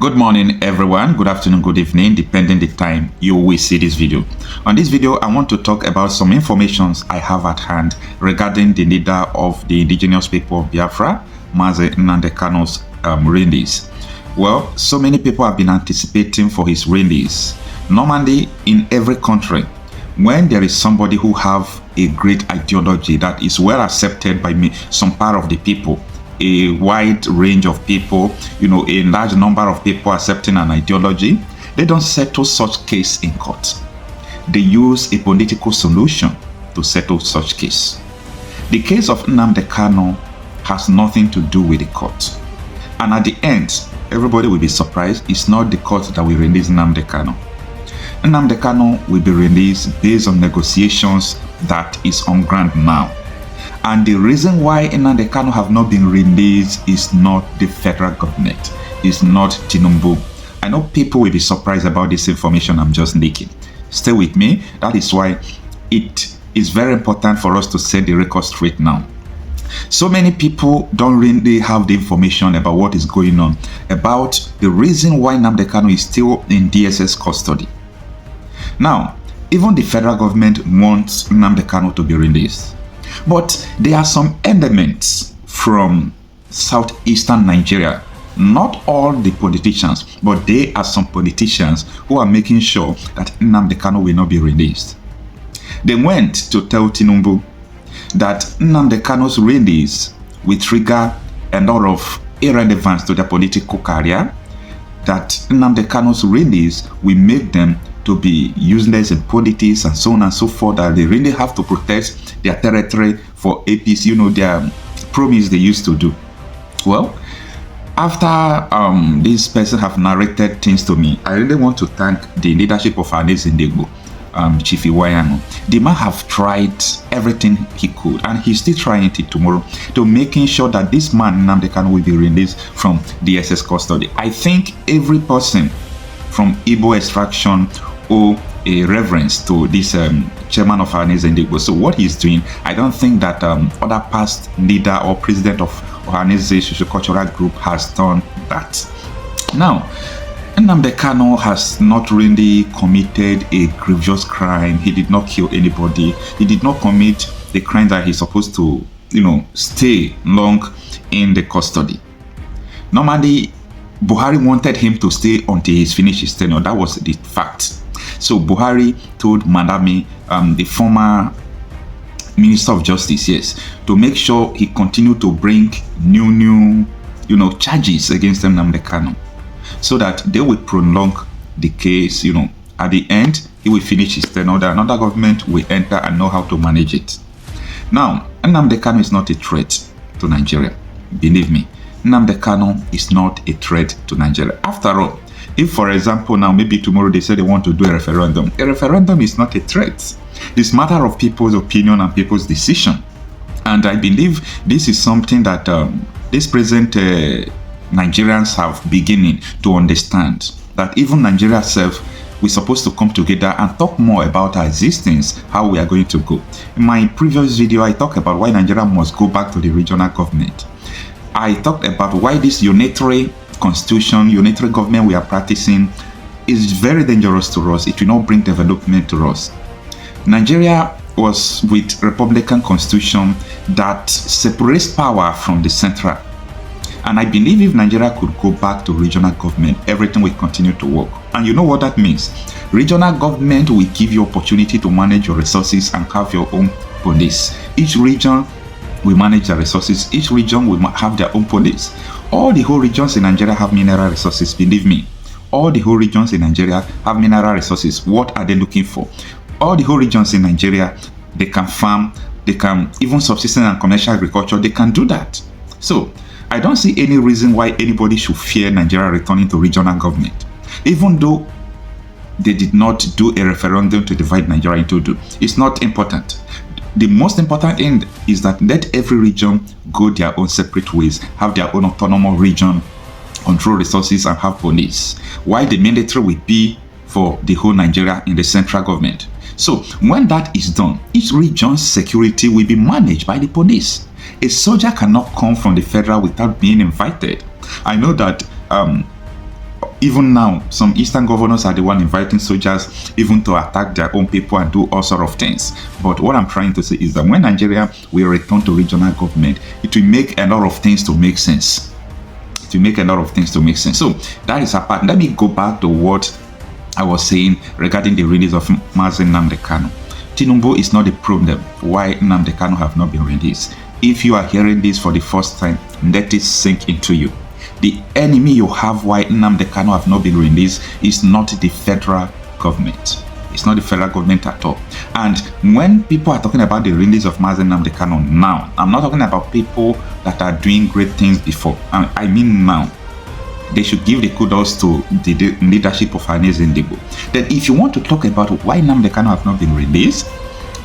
Good morning everyone, good afternoon, good evening, depending the time you will see this video. On this video, I want to talk about some informations I have at hand regarding the leader of the indigenous people of Biafra, Mazi Nnamdi Kanu's release. Well, so many people have been anticipating for his release. Normally, in every country, when there is somebody who have a great ideology that is well accepted by some part of the people, a wide range of people, a large number of people accepting an ideology, they don't settle such case in court. They use a political solution to settle such case. The case of Nnamdi Kanu has nothing to do with the court. And at the end, everybody will be surprised it's not the court that will release Nnamdi Kanu. Nnamdi Kanu will be released based on negotiations that is on ground now. And the reason why Nnamdi Kanu have not been released is not the federal government, it's not Tinubu. I know people will be surprised about this information I'm just leaking. Stay with me. That is why it is very important for us to set the record straight now. So many people don't really have the information about what is going on, about the reason why Nnamdi Kanu is still in DSS custody. Now, even the federal government wants Nnamdi Kanu to be released. But there are some elements from southeastern Nigeria, not all the politicians, but there are some politicians who are making sure that Nnamdi Kanu will not be released. They went to tell Tinubu that Nnamdi Kanu's release will trigger a lot of irrelevance to their political career, that Nnamdi Kanu's release will make them to be useless in politics and so on and so forth, that they really have to protect their territory for APC, their promise they used to do. Well, after this person have narrated things to me, I really want to thank the leadership of Ernest Ndegbo, Chief Iwayano. The man have tried everything he could, and he's still trying it tomorrow, to making sure that this man, Nnamdi Kanu, will be released from DSS custody. I think every person from Igbo extraction owe a reverence to this chairman of Ernest Ndegbo. So what he's doing, I don't think that other past leader or president of Ernest socio-cultural group has done that. Now, Nnamdi Kanu has not really committed a grievous crime. He did not kill anybody. He did not commit the crime that he's supposed to, stay long in the custody. Normally, Buhari wanted him to stay until he's finished his tenure. That was the fact. So Buhari told Madami, the former Minister of Justice, yes, to make sure he continued to bring new charges against Nnamdi Kanu, so that they will prolong the case. At the end, he will finish his tenure. Another government will enter and know how to manage it. Now, Nnamdi Kanu is not a threat to Nigeria. Believe me, Nnamdi Kanu is not a threat to Nigeria. After all, if, for example, now maybe tomorrow they say they want to do a referendum is not a threat. It's a matter of people's opinion and people's decision. And I believe this is something that these present Nigerians have beginning to understand, that even Nigeria itself, we're supposed to come together and talk more about our existence, how we are going to go. In my previous video, I talked about why Nigeria must go back to the regional government. I talked about why this unitary constitution, unitary government we are practicing is very dangerous to us. It will not bring development to us. Nigeria was with Republican constitution that separates power from the central. And I believe if Nigeria could go back to regional government, everything will continue to work. And you know what that means? Regional government will give you opportunity to manage your resources and have your own police. Each region will manage their resources. Each region will have their own police. All the whole regions in Nigeria have mineral resources, believe me. All the whole regions in Nigeria have mineral resources. What are they looking for? All the whole regions in Nigeria, they can farm, they can even subsistence and commercial agriculture, they can do that. So, I don't see any reason why anybody should fear Nigeria returning to regional government. Even though they did not do a referendum to divide Nigeria into two, it's not important. The most important thing is that let every region go their own separate ways, have their own autonomous region, control resources and have police, while the military will be for the whole Nigeria in the central government. So when that is done, each region's security will be managed by the police. A soldier cannot come from the federal without being invited. I know that even now, some eastern governors are the one inviting soldiers even to attack their own people and do all sort of things. But what I'm trying to say is that when Nigeria will return to regional government, it will make a lot of things to make sense. It will make a lot of things to make sense. So that is a part. Let me go back to what I was saying regarding the release of Nnamdi Kanu. Tinubu is not the problem why Nnamdi Kanu have not been released. If you are hearing this for the first time, let it sink into you. The enemy you have why Nnamdi Kanu have not been released is not the federal government. It's not the federal government at all. And when people are talking about the release of Nnamdi Kanu now, I'm not talking about people that are doing great things before. I mean now. They should give the kudos to the leadership of Nnamdi Kanu. Then if you want to talk about why Nnamdi Kanu have not been released,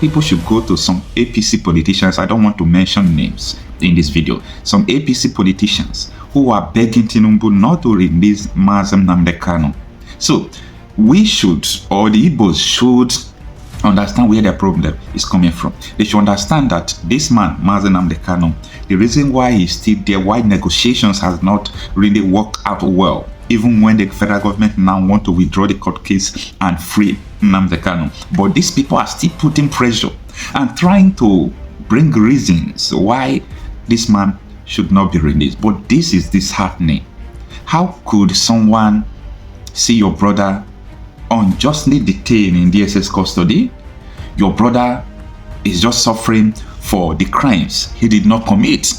people should go to some APC politicians. I don't want to mention names in this video. Some APC politicians who are begging Tinubu not to release Nnamdi Kanu. So we should, or the Igbos should, understand where their problem is coming from. They should understand that this man, Nnamdi Kanu, the reason why he's still there, why negotiations has not really worked out well, even when the federal government now want to withdraw the court case and free Nnamdi Kanu. But these people are still putting pressure and trying to bring reasons why this man should not be released. But this is disheartening. How could someone see your brother unjustly detained in DSS custody? Your brother is just suffering for the crimes he did not commit,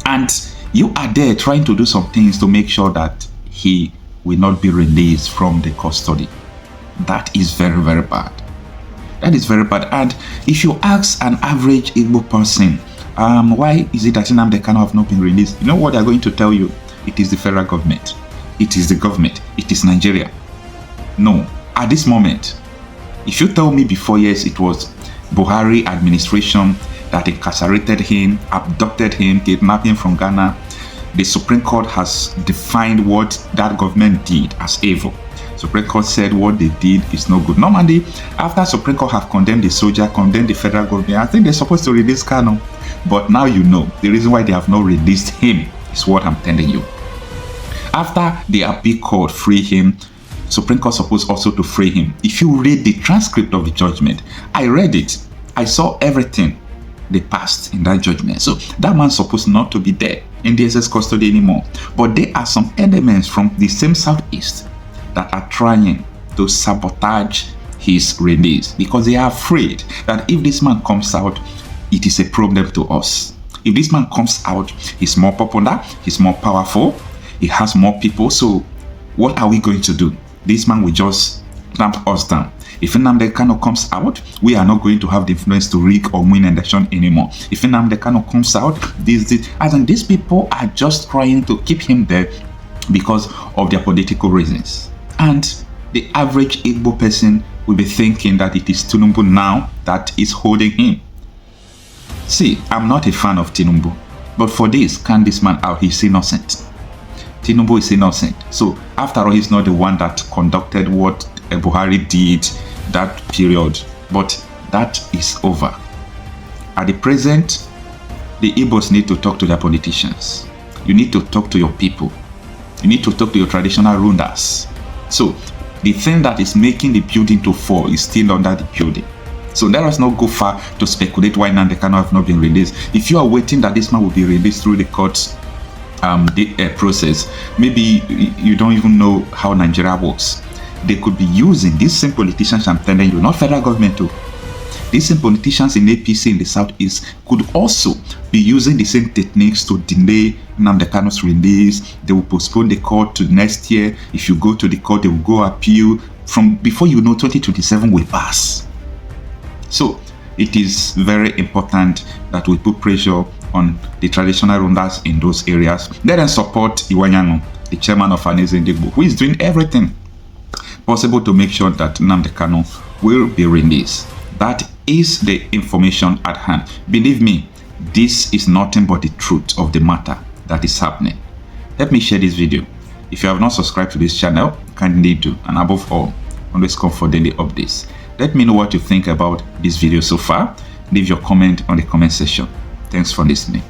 and you are there trying to do some things to make sure that he will not be released from the custody. That is very, very bad. That is very bad. And if you ask an average Igbo person, why is it that Nnamdi Kanu have not been released? You know what they're going to tell you? It is the federal government. It is the government. It is Nigeria. No, at this moment, if you tell me before, yes, it was Buhari administration that incarcerated him, abducted him, kidnapped him from Ghana, the Supreme Court has defined what that government did as evil. Supreme Court said what they did is no good. Normally, after Supreme Court have condemned the soldier, condemned the federal government, I think they're supposed to release Kanu. But now you know, the reason why they have not released him is what I'm telling you. After the appeal court free him, Supreme Court supposed also to free him. If you read the transcript of the judgment, I read it. I saw everything they passed in that judgment. So that man's supposed not to be there in DSS custody anymore. But there are some elements from the same Southeast that are trying to sabotage his release because they are afraid that if this man comes out, it is a problem to us. If this man comes out, he's more popular, he's more powerful, he has more people. So what are we going to do? This man will just clamp us down. If Nnamdi Kanu comes out, we are not going to have the influence to rig or win election anymore. If Nnamdi Kanu comes out, these people are just trying to keep him there because of their political reasons. And the average Igbo person will be thinking that it is Tinubu now that is holding him. See, I'm not a fan of Tinubu, but for this, can this man out? He's innocent. Tinubu is innocent. So after all, he's not the one that conducted what Buhari did that period. But that is over. At the present, the Igbos need to talk to their politicians. You need to talk to your people. You need to talk to your traditional rulers. So the thing that is making the building to fall is still under the building. So let us not go far to speculate why Nnamdi Kanu have not been released. If you are waiting that this man will be released through the courts process, maybe you don't even know how Nigeria works. They could be using these same politicians, I'm telling you, not federal government too. These same politicians in APC in the Southeast could also be using the same techniques to delay Nnamdi Kanu's release. They will postpone the court to next year. If you go to the court, they will go appeal. From before you know, 2027 will pass. So it is very important that we put pressure on the traditional rulers in those areas. Let them support Iwanyango, the chairman of Nnamdi Kanu, who is doing everything possible to make sure that Nnamdi Kanu will be released. That is the information at hand. Believe me, this is nothing but the truth of the matter that is happening. Let me share this video. If you have not subscribed to this channel, kindly do. And above all, always come for daily updates. Let me know what you think about this video so far. Leave your comment on the comment section. Thanks for listening.